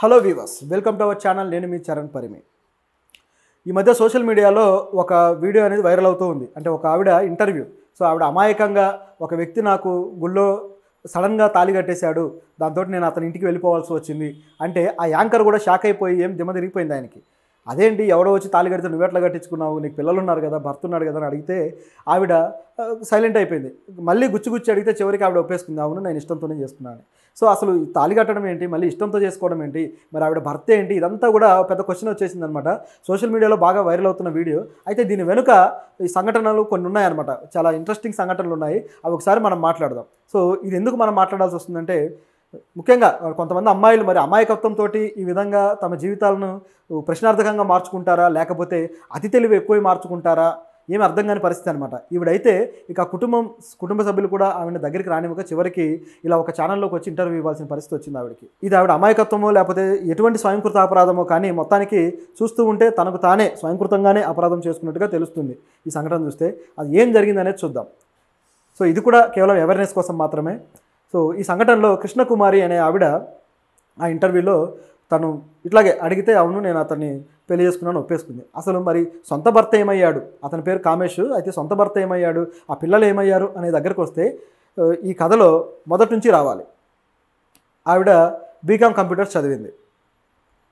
Hello weavers, welcome to our channel. నేను మీ చరణ్ పరిమి. ఈ మధ్య సోషల్ మీడియాలో ఒక వీడియో అనేది వైరల్ అవుతూ ఉంది. అంటే ఒక ఆవిడ ఇంటర్వ్యూ. సో ఆవిడ అమాయకంగా ఒక వ్యక్తి నాకు గుళ్ళో సడన్గా తాళి కట్టేశాడు, దాంతో నేను అతని ఇంటికి వెళ్ళిపోవాల్సి వచ్చింది అంటే ఆ యాంకర్ కూడా షాక్ అయిపోయి ఏం దిమ్మ తిరిగిపోయింది ఆయనకి. అదేంటి, ఎవడో వచ్చి తాళి కడితే నువ్వెట్లా కట్టించుకున్నావు, నీకు పిల్లలు ఉన్నారు కదా, భర్త ఉన్నాడు కదా అని అడిగితే ఆవిడ సైలెంట్ అయిపోయింది. మళ్ళీ గుచ్చి అడిగితే చివరికి ఆవిడ ఒప్పేసుకుంది, అవును నేను ఇష్టంతోనే చేసుకున్నాను. సో అసలు ఈ తాళి కట్టడం ఏంటి, మళ్ళీ ఇష్టంతో చేసుకోవడం ఏంటి, మరి ఆవిడ భర్త ఏంటి, ఇదంతా కూడా పెద్ద క్వశ్చన్ వచ్చేసింది అనమాట. సోషల్ మీడియాలో బాగా వైరల్ అవుతున్న వీడియో. అయితే దీని వెనుక ఈ సంఘటనలు కొన్ని ఉన్నాయన్నమాట, చాలా ఇంట్రెస్టింగ్ సంఘటనలు ఉన్నాయి. అవి ఒకసారి మనం మాట్లాడదాం. సో ఇది ఎందుకు మనం మాట్లాడాల్సి వస్తుందంటే, ముఖ్యంగా కొంతమంది అమ్మాయిలు మరి అమాయకత్వంతో ఈ విధంగా తమ జీవితాలను ప్రశ్నార్థకంగా మార్చుకుంటారా, లేకపోతే అతి తెలివి ఎక్కువ మార్చుకుంటారా, ఏమి అర్థం కాని పరిస్థితి అనమాట. ఈవిడైతే ఇక కుటుంబ సభ్యులు కూడా ఆవిడ దగ్గరికి రానివ్వక చివరికి ఇలా ఒక ఛానల్లోకి వచ్చి ఇంటర్వ్యూ ఇవ్వాల్సిన పరిస్థితి వచ్చింది ఆవిడకి. ఇది ఆవిడ అమాయకత్వమో లేకపోతే ఎటువంటి స్వయంకృత అపరాధమో కానీ మొత్తానికి చూస్తూ ఉంటే తనకు తానే స్వయంకృతంగానే అపరాధం చేసుకున్నట్టుగా తెలుస్తుంది. ఈ సంఘటన చూస్తే అది ఏం జరిగింది అనేది చూద్దాం. సో ఇది కూడా కేవలం అవేర్నెస్ కోసం మాత్రమే. సో ఈ సంఘటనలో కృష్ణకుమారి అనే ఆవిడ ఆ ఇంటర్వ్యూలో తను ఇట్లాగే అడిగితే అవును నేను అతన్ని పెళ్లి చేసుకున్నాను ఒప్పేసుకుంది. అసలు మరి సొంత భర్త ఏమయ్యాడు, అతని పేరు కామేష్, అయితే సొంత భర్త ఏమయ్యాడు, ఆ పిల్లలు ఏమయ్యారు అనే దగ్గరకు వస్తే ఈ కథలో మొదటి నుంచి రావాలి. ఆవిడ బీకామ్ కంప్యూటర్స్ చదివింది.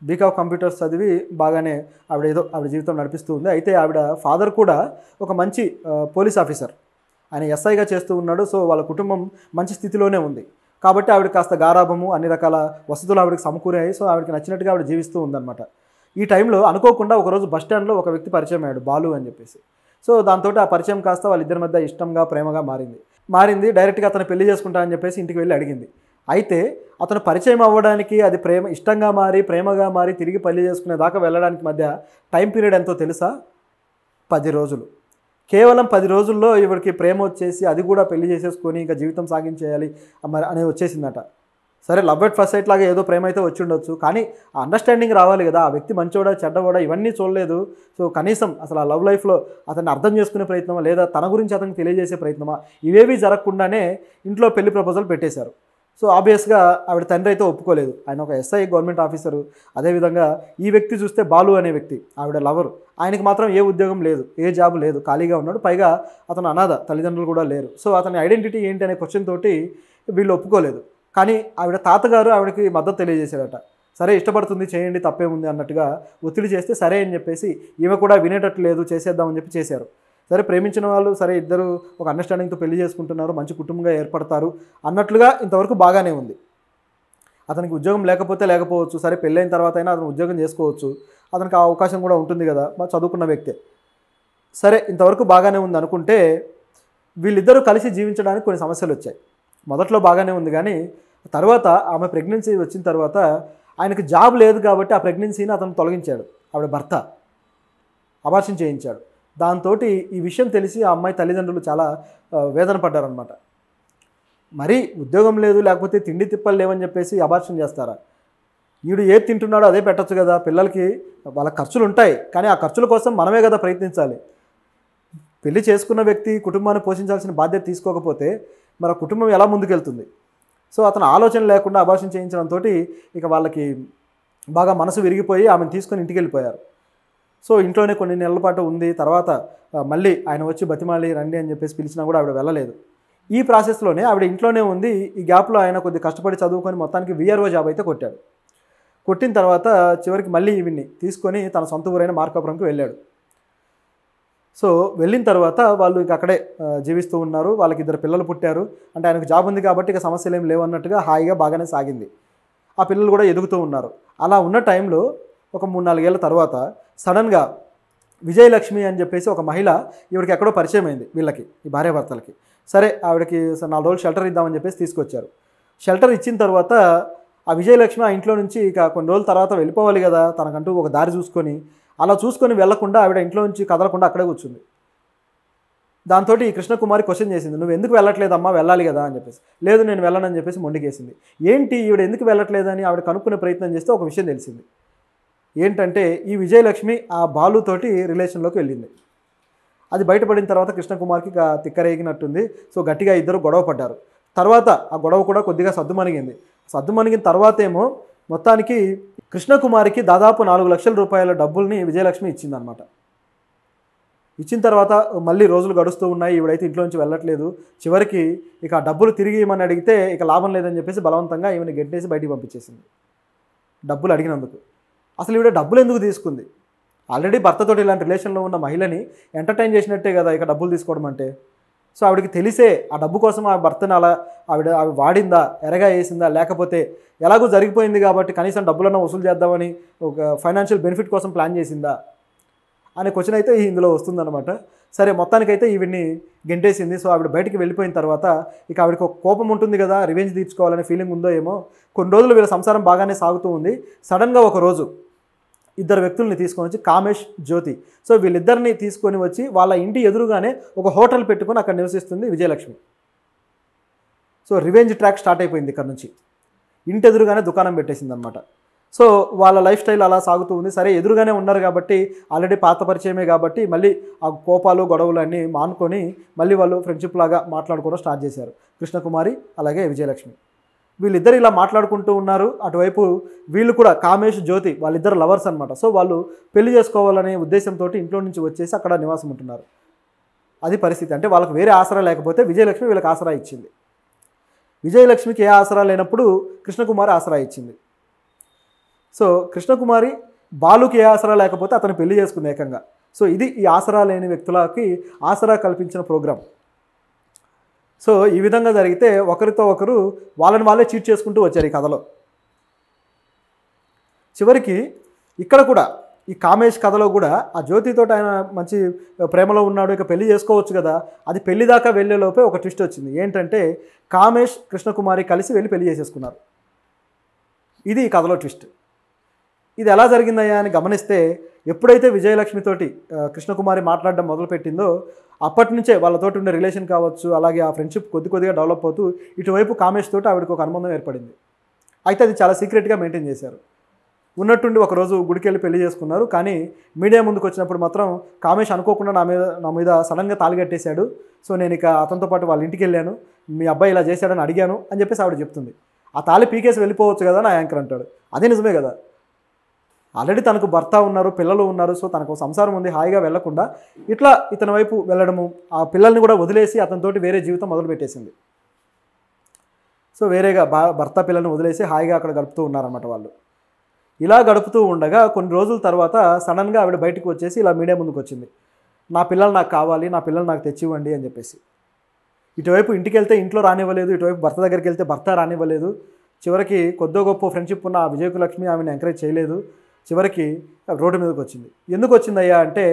బీకామ్ కంప్యూటర్స్ చదివి బాగానే ఆవిడ జీవితం నడిపిస్తూ ఉంది. అయితే ఆవిడ ఫాదర్ కూడా ఒక మంచి పోలీస్ ఆఫీసర్, ఆయన ఎస్ఐగా చేస్తూ ఉన్నాడు. సో వాళ్ళ కుటుంబం మంచి స్థితిలోనే ఉంది కాబట్టి ఆవిడ కాస్త గారాభము, అన్ని రకాల వసతులు ఆవిడకి సమకూరాయి. సో ఆవిడకి నచ్చినట్టుగా ఆవిడ జీవిస్తూ ఉందన్నమాట. ఈ టైంలో అనుకోకుండా ఒకరోజు బస్టాండ్లో ఒక వ్యక్తి పరిచయం అయ్యాడు, బాలు అని చెప్పేసి. సో దాంతో ఆ పరిచయం కాస్త వాళ్ళిద్దరి మధ్య ఇష్టంగా ప్రేమగా మారింది. డైరెక్ట్గా అతను పెళ్లి చేసుకుంటా అని చెప్పేసి ఇంటికి వెళ్ళి అడిగింది. అయితే అతను పరిచయం అవ్వడానికి, అది ఇష్టంగా మారి ప్రేమగా మారి తిరిగి పెళ్లి చేసుకునే దాకా వెళ్ళడానికి మధ్య టైం పీరియడ్ ఎంతో తెలుసా? 10 రోజులు. కేవలం 10 రోజుల్లో ఈవిడికి ప్రేమ వచ్చేసి అది కూడా పెళ్లి చేసేసుకొని ఇంకా జీవితం సాగించేయాలి మరి అనేది వచ్చేసిందట. సరే, లవ్ ఎట్ ఫస్ట్ సైట్ లాగా ఏదో ప్రేమ అయితే వచ్చి ఉండొచ్చు, కానీ ఆ అండర్స్టాండింగ్ రావాలి కదా. ఆ వ్యక్తి మంచోడా చెడ్డవాడా ఇవన్నీ చూడలేదు. సో కనీసం అసలు ఆ లవ్ లైఫ్లో అతన్ని అర్థం చేసుకునే ప్రయత్నమా, లేదా తన గురించి అతనికి తెలియజేసే ప్రయత్నమా, ఇవేవి జరగకుండానే ఇంట్లో పెళ్లి ప్రపోజల్ పెట్టేశారు. సో ఆబ్వియస్గా ఆవిడ తండ్రి అయితే ఒప్పుకోలేదు. ఆయన ఒక ఎస్ఐ గవర్నమెంట్ ఆఫీసరు. అదేవిధంగా ఈ వ్యక్తి చూస్తే బాలు అనే వ్యక్తి ఆవిడ లవరు, ఆయనకి మాత్రం ఏ ఉద్యోగం లేదు, ఏ జాబ్ లేదు, ఖాళీగా ఉన్నాడు. పైగా అతను అనాథ, తల్లిదండ్రులు కూడా లేరు. సో అతని ఐడెంటిటీ ఏంటి అనే క్వశ్చన్ తోటి వీళ్ళు ఒప్పుకోలేదు. కానీ ఆవిడ తాతగారు ఆవిడకి మద్దతు తెలియజేశారట. సరే ఇష్టపడుతుంది, చేయండి, తప్పేముంది అన్నట్టుగా ఒత్తిడి చేస్తే సరే అని చెప్పేసి ఈమె కూడా వినేటట్టు లేదు, చేసేద్దామని చెప్పి చేశారు. సరే, ప్రేమించిన వాళ్ళు సరే ఇద్దరు ఒక అండర్స్టాండింగ్తో పెళ్లి చేసుకుంటున్నారు, మంచి కుటుంబంగా ఏర్పడతారు అన్నట్లుగా ఇంతవరకు బాగానే ఉంది. అతనికి ఉద్యోగం లేకపోవచ్చు, సరే పెళ్ళైన తర్వాత అయినా అతను ఉద్యోగం చేసుకోవచ్చు, అతనికి ఆ అవకాశం కూడా ఉంటుంది కదా, చదువుకున్న వ్యక్తే. సరే ఇంతవరకు బాగానే ఉంది అనుకుంటే వీళ్ళిద్దరూ కలిసి జీవించడానికి కొన్ని సమస్యలు వచ్చాయి. మొదట్లో బాగానే ఉంది, కానీ తర్వాత ఆమె ప్రెగ్నెన్సీ వచ్చిన తర్వాత ఆయనకు జాబ్ లేదు కాబట్టి ఆ ప్రెగ్నెన్సీని అతను తొలగించాడు. ఆవిడ భర్త అబార్షన్ చేయించాడు. దాంతో ఈ విషయం తెలిసి ఆ అమ్మాయి తల్లిదండ్రులు చాలా వేదన పడ్డారనమాట. మరి ఉద్యోగం లేదు, లేకపోతే తిండి తిప్పలు లేవని చెప్పేసి అబార్షన్ చేస్తారా? వీడు ఏది తింటున్నాడో అదే పెట్టచ్చు కదా. పిల్లలకి వాళ్ళ ఖర్చులు ఉంటాయి, కానీ ఆ ఖర్చుల కోసం మనమే కదా ప్రయత్నించాలి. పెళ్లి చేసుకున్న వ్యక్తి కుటుంబాన్ని పోషించాల్సిన బాధ్యత తీసుకోకపోతే మరి కుటుంబం ఎలా ముందుకెళ్తుంది? సో అతను ఆలోచన లేకుండా అబార్షన్ చేయించడంతో ఇక వాళ్ళకి బాగా మనసు విరిగిపోయి ఆమెను తీసుకొని ఇంటికి వెళ్ళిపోయారు. సో ఇంట్లోనే కొన్ని నెలల పాటు ఉంది. తర్వాత మళ్ళీ ఆయన వచ్చి బతిమాలి రండి అని చెప్పేసి పిలిచినా కూడా ఆవిడ వెళ్ళలేదు. ఈ ప్రాసెస్లోనే ఆవిడ ఇంట్లోనే ఉంది. ఈ గ్యాప్లో ఆయన కొద్ది కష్టపడి చదువుకొని మొత్తానికి VRO జాబ్ అయితే కొట్టాడు. కొట్టిన తర్వాత చివరికి మళ్ళీ ఈవిడ్ని తీసుకొని తన సొంత ఊరైన మార్కాపురంకి వెళ్ళాడు. సో వెళ్ళిన తర్వాత వాళ్ళు ఇక అక్కడే జీవిస్తూ ఉన్నారు. వాళ్ళకి 2 పిల్లలు పుట్టారు. అంటే ఆయనకు జాబ్ ఉంది కాబట్టి ఇక సమస్యలు ఏం లేవన్నట్టుగా హాయిగా బాగానే సాగింది. ఆ పిల్లలు కూడా ఎదుగుతూ ఉన్నారు. అలా ఉన్న టైంలో ఒక 3-4 ఏళ్ళ తర్వాత సడన్గా విజయలక్ష్మి అని చెప్పేసి ఒక మహిళ ఈవిడికి ఎక్కడో పరిచయం అయింది వీళ్ళకి, ఈ భార్యాభర్తలకి. సరే ఆవిడకి 4 రోజులు షెల్టర్ ఇద్దామని చెప్పేసి తీసుకొచ్చారు. షెల్టర్ ఇచ్చిన తర్వాత ఆ విజయలక్ష్మి ఆ ఇంట్లో నుంచి ఇక కొన్ని రోజుల తర్వాత వెళ్ళిపోవాలి కదా, తనకంటూ ఒక దారి చూసుకొని, అలా చూసుకొని వెళ్లకుండా ఆవిడ ఇంట్లో నుంచి కదలకుండా అక్కడే కూర్చుంది. దాంతో ఈ కృష్ణకుమారి క్వశ్చన్ చేసింది, నువ్వు ఎందుకు వెళ్ళట్లేదమ్మా, వెళ్ళాలి కదా అని చెప్పేసి. లేదు నేను వెళ్ళనని చెప్పేసి మొండికేసింది. ఏంటి ఈవిడ ఎందుకు వెళ్ళట్లేదని ఆవిడ కనుక్కునే ప్రయత్నం చేస్తే ఒక విషయం తెలిసింది. ఏంటంటే ఈ విజయలక్ష్మి ఆ బాలుతోటి రిలేషన్లోకి వెళ్ళింది. అది బయటపడిన తర్వాత కృష్ణకుమార్కి తిక్కరేగినట్టుంది. సో గట్టిగా ఇద్దరు గొడవ పడ్డారు. తర్వాత ఆ గొడవ కూడా కొద్దిగా సద్దుమణిగింది. సద్దుమణిగిన తర్వాత ఏమో మొత్తానికి కృష్ణకుమారికి దాదాపు 4 లక్షల రూపాయల డబ్బుల్ని విజయలక్ష్మి ఇచ్చిందనమాట. ఇచ్చిన తర్వాత మళ్ళీ రోజులు గడుస్తూ ఉన్నాయి. ఈవిడైతే ఇంట్లో నుంచి వెళ్ళట్లేదు. చివరికి ఇక ఆ డబ్బులు తిరిగి ఇవ్వమని అడిగితే ఇక లాభం లేదని చెప్పేసి బలవంతంగా ఈమెను గెంటేసి బయటికి పంపించేసింది డబ్బులు అడిగినందుకు. అసలు ఈవిడ డబ్బులు ఎందుకు తీసుకుంది? ఆల్రెడీ భర్తతోటి ఇలాంటి రిలేషన్లో ఉన్న మహిళని ఎంటర్టైన్ చేసినట్టే కదా ఇక డబ్బులు తీసుకోవడం అంటే. సో ఆవిడకి తెలిసే ఆ డబ్బు కోసం ఆ భర్తను అలా ఆవిడ వాడిందా, ఎరగా వేసిందా, లేకపోతే ఎలాగో జరిగిపోయింది కాబట్టి కనీసం డబ్బులన్నా వసూలు చేద్దామని ఒక ఫైనాన్షియల్ బెనిఫిట్ కోసం ప్లాన్ చేసిందా అనే క్వశ్చన్ అయితే ఇందులో వస్తుందన్నమాట. సరే, మొత్తానికైతే ఈవిడ్ని గెంటేసింది. సో ఆవిడ బయటికి వెళ్ళిపోయిన తర్వాత ఇక ఆవిడకి ఒక కోపం ఉంటుంది కదా, రివెంజ్ తీర్చుకోవాలనే ఫీలింగ్ ఉందో ఏమో. కొన్ని రోజులు వీళ్ళ సంసారం బాగానే సాగుతూ ఉంది. సడన్గా ఒక రోజు ఇద్దరు వ్యక్తుల్ని తీసుకొని వచ్చి, కామేష్, జ్యోతి, సో వీళ్ళిద్దరిని తీసుకొని వచ్చి వాళ్ళ ఇంటి ఎదురుగానే ఒక హోటల్ పెట్టుకొని అక్కడ నివసిస్తుంది Vijayalakshmi. So revenge track start అయిపోయింది ఇక్కడ నుంచి. ఇంటి ఎదురుగానే దుకాణం పెట్టేసింది అనమాట. సో వాళ్ళ లైఫ్ స్టైల్ అలా సాగుతూ ఉంది. సరే, ఎదురుగానే ఉన్నారు కాబట్టి ఆల్రెడీ పాత పరిచయమే కాబట్టి మళ్ళీ ఆ కోపాలు గొడవలు అన్నీ మానుకొని మళ్ళీ వాళ్ళు ఫ్రెండ్షిప్ లాగా మాట్లాడుకోవడం స్టార్ట్ చేశారు, కృష్ణకుమారి అలాగే విజయలక్ష్మి. వీళ్ళిద్దరు ఇలా మాట్లాడుకుంటూ ఉన్నారు. అటువైపు వీళ్ళు కూడా, కామేష్, జ్యోతి, వాళ్ళిద్దరు లవర్స్ అనమాట. సో వాళ్ళు పెళ్లి చేసుకోవాలనే ఉద్దేశంతో ఇంట్లో నుంచి వచ్చేసి అక్కడ నివాసం ఉంటున్నారు. అది పరిస్థితి. అంటే వాళ్ళకి వేరే ఆసరా లేకపోతే విజయలక్ష్మి వీళ్ళకి ఆసరా ఇచ్చింది. విజయలక్ష్మికి ఏ ఆసరా లేనప్పుడు కృష్ణకుమారి ఆసరా ఇచ్చింది. సో కృష్ణకుమారి బాలుకి ఏ ఆసరా లేకపోతే అతను పెళ్లి చేసుకుంది ఏకంగా. సో ఇది ఈ ఆసరా లేని వ్యక్తులకి ఆసరా కల్పించిన ప్రోగ్రాం. సో ఈ విధంగా జరిగితే ఒకరితో ఒకరు వాళ్ళని వాళ్ళే చీట్ చేసుకుంటూ వచ్చారు ఈ కథలో. చివరికి ఇక్కడ కూడా ఈ కామేష్ కథలో కూడా ఆ జ్యోతితో ఆయన మంచి ప్రేమలో ఉన్నాడు, ఇక పెళ్లి చేసుకోవచ్చు కదా, అది పెళ్లి దాకా వెళ్ళేలోపే ఒక ట్విస్ట్ వచ్చింది. ఏంటంటే కామేష్, కృష్ణకుమారి కలిసి వెళ్ళి పెళ్లి చేసేసుకున్నారు. ఇది ఈ కథలో ట్విస్ట్. ఇది ఎలా జరిగిందయ్యా అని గమనిస్తే, ఎప్పుడైతే విజయలక్ష్మితోటి కృష్ణకుమారి మాట్లాడడం మొదలుపెట్టిందో అప్పటి నుంచే వాళ్ళతోటి ఉండే రిలేషన్ కావచ్చు, అలాగే ఆ ఫ్రెండ్షిప్ కొద్దిగా డెవలప్ అవుతూ ఇటువైపు కామేష్ తోటి ఆవిడకి ఒక అనుబంధం ఏర్పడింది. అయితే అది చాలా సీక్రెట్గా మెయింటైన్ చేశారు. ఉన్నట్టుండి ఒకరోజు గుడికి వెళ్ళి పెళ్లి చేసుకున్నారు. కానీ మీడియా ముందుకు వచ్చినప్పుడు మాత్రం కామేష్ అనుకోకుండా నా మీద సడన్గా తాళి కట్టేశాడు. సో నేను ఇక అతనితో పాటు వాళ్ళ ఇంటికి వెళ్ళాను, మీ అబ్బాయి ఇలా చేశాడని అడిగాను అని చెప్పేసి ఆవిడ చెప్తుంది. ఆ తాళి పీకేసి వెళ్ళిపోవచ్చు కదా నా యాంకర్ అంటాడు. అదే నిజమే కదా, ఆల్రెడీ తనకు భర్త ఉన్నారు, పిల్లలు ఉన్నారు. సో తనకు సంసారం ఉంది, హాయిగా వెళ్లకుండా ఇట్లా ఇతని వైపు వెళ్ళడము, ఆ పిల్లల్ని కూడా వదిలేసి అతనితోటి వేరే జీవితం మొదలుపెట్టేసింది. సో వేరేగా భర్త పిల్లల్ని వదిలేసి హాయిగా అక్కడ గడుపుతూ ఉన్నారన్నమాట వాళ్ళు. ఇలా గడుపుతూ ఉండగా కొన్ని రోజుల తర్వాత సడన్గా ఆవిడ బయటకు వచ్చేసి ఇలా మీడియా ముందుకు వచ్చింది, నా పిల్లలు నాకు కావాలి, నా పిల్లలు నాకు తెచ్చివ్వండి అని చెప్పేసి. ఇటువైపు ఇంటికి వెళ్తే ఇంట్లో రానివ్వలేదు, ఇటువైపు భర్త దగ్గరికి వెళ్తే భర్త రానివ్వలేదు. చివరికి కొద్దో గొప్ప ఫ్రెండ్షిప్ ఉన్న ఆ విజయలక్ష్మి ఆమెను ఎంకరేజ్ చేయలేదు. చివరికి రోడ్డు మీదకి వచ్చింది. ఎందుకు వచ్చిందయ్యా అంటే,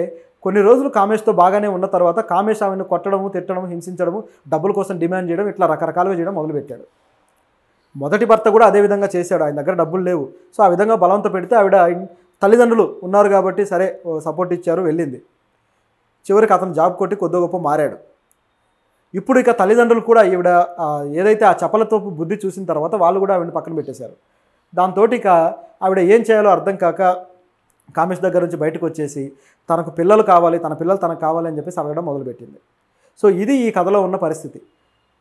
కొన్ని రోజులు కామేష్తో బాగానే ఉన్న తర్వాత కామేష్ ఆమెను కొట్టడము, తిట్టడము, హింసించడము, డబ్బుల కోసం డిమాండ్ చేయడం, ఇట్లా రకరకాలుగా చేయడం మొదలుపెట్టాడు. మొదటి భర్త కూడా అదే విధంగా చేశాడు, ఆయన దగ్గర డబ్బులు లేవు. సో ఆ విధంగా బలవంత పెడితే ఆవిడ తల్లిదండ్రులు ఉన్నారు కాబట్టి సరే సపోర్ట్ ఇచ్చారు, వెళ్ళింది. చివరికి అతను జాబ్ కొట్టి కొద్దో గొప్ప మారాడు. ఇప్పుడు ఇక తల్లిదండ్రులు కూడా ఈవిడ ఏదైతే ఆ చపలతో బుద్ధి చూసిన తర్వాత వాళ్ళు కూడా ఆవిడని పక్కన పెట్టేశారు. దాంతో ఇక ఆవిడ ఏం చేయాలో అర్థం కాక కామేష్ దగ్గర నుంచి బయటకు వచ్చేసి తనకు పిల్లలు కావాలి, తన పిల్లలు తనకు కావాలి అని చెప్పేసి అడగడం మొదలుపెట్టింది. సో ఇది ఈ కథలో ఉన్న పరిస్థితి.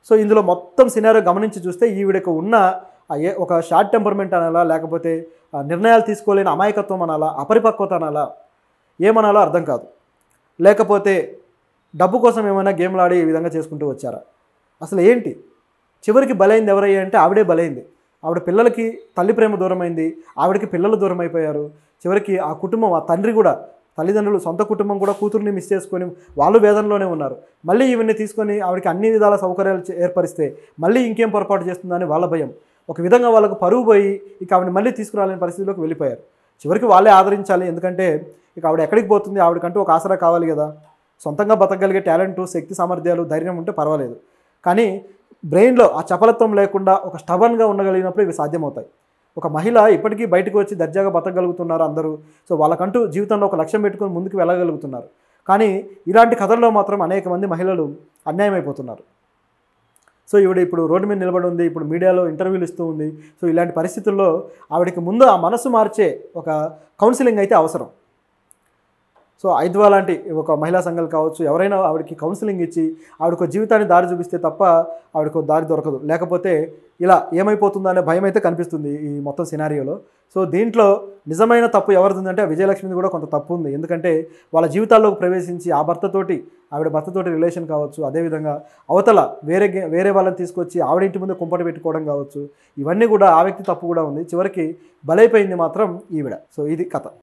సో ఇందులో మొత్తం సినారియో గమనించి చూస్తే ఈవిడకు ఉన్న ఒక షార్ట్ టెంపర్మెంట్ అనాలా, లేకపోతే నిర్ణయాలు తీసుకోలేని అమాయకత్వం అనాలా, అపరిపక్వత అనాలా, ఏమనాలో అర్థం కాదు. లేకపోతే డబ్బు కోసం ఏమైనా గేమ్లు ఆడి ఈ విధంగా చేసుకుంటూ వచ్చారా? అసలు ఏంటి? చివరికి బలైంది ఎవరయ్యా అంటే ఆవిడే బలైంది. ఆవిడ పిల్లలకి తల్లి ప్రేమ దూరమైంది, ఆవిడకి పిల్లలు దూరం అయిపోయారు. చివరికి ఆ కుటుంబం, ఆ తండ్రి కూడా, తల్లిదండ్రులు, సొంత కుటుంబం కూడా కూతుర్ని మిస్ చేసుకొని వాళ్ళు వేదనలోనే ఉన్నారు. మళ్ళీ ఇవన్నీ తీసుకొని ఆవిడకి అన్ని విధాల సౌకర్యాలు ఏర్పరిస్తే మళ్ళీ ఇంకేం పొరపాటు చేస్తుందని వాళ్ళ భయం. ఒక విధంగా వాళ్ళకు పరువు పోయి ఇక ఆవిడని మళ్ళీ తీసుకురాలేని పరిస్థితిలోకి వెళ్ళిపోయారు. చివరికి వాళ్ళే ఆదరించాలి, ఎందుకంటే ఇక ఆవిడ ఎక్కడికి పోతుంది, ఆవిడకంటూ ఒక ఆసరా కావాలి కదా. సొంతంగా బతకగలిగే టాలెంటు, శక్తి, సామర్థ్యాలు, ధైర్యం ఉంటే పర్వాలేదు. కానీ బ్రెయిన్లో ఆ చపలత్వం లేకుండా ఒక స్టబన్గా ఉండగలిగినప్పుడు ఇవి సాధ్యమవుతాయి. ఒక మహిళ ఇప్పటికీ బయటకు వచ్చి దర్జాగా బతకగలుగుతున్నారు అందరూ. సో వాళ్ళకంటూ జీవితంలో ఒక లక్ష్యం పెట్టుకొని ముందుకు వెళ్ళగలుగుతున్నారు. కానీ ఇలాంటి కథల్లో మాత్రం అనేక మంది మహిళలు అన్యాయం అయిపోతున్నారు. సో ఈవిడ ఇప్పుడు రోడ్డు మీద నిలబడి ఉంది, ఇప్పుడు మీడియాలో ఇంటర్వ్యూలు ఇస్తూ ఉంది. సో ఇలాంటి పరిస్థితుల్లో ఆవిడకి ముందు ఆ మనసు మార్చే ఒక కౌన్సిలింగ్ అయితే అవసరం. సో ఐద్వా లాంటి ఒక మహిళా సంఘాలు కావచ్చు, ఎవరైనా ఆవిడకి కౌన్సిలింగ్ ఇచ్చి ఆవిడకు జీవితాన్ని దారి చూపిస్తే తప్ప ఆవిడకు దారి దొరకదు. లేకపోతే ఇలా ఏమైపోతుందో అనే భయం అయితే కనిపిస్తుంది ఈ మొత్తం సినారియోలో. సో దీంట్లో నిజమైన తప్పు ఎవరిదంటే విజయలక్ష్మిది కూడా కొంత తప్పు ఉంది. ఎందుకంటే వాళ్ళ జీవితాల్లోకి ప్రవేశించి ఆ ఆవిడ భర్తతోటి రిలేషన్ కావచ్చు, అదేవిధంగా అవతల వేరే వాళ్ళని తీసుకొచ్చి ఆవిడ ఇంటి ముందు కుంపటి పెట్టుకోవడం కావచ్చు, ఇవన్నీ కూడా ఆ వ్యక్తి తప్పు కూడా ఉంది. చివరికి బలైపోయింది మాత్రం ఈవిడ. సో ఇది కథ.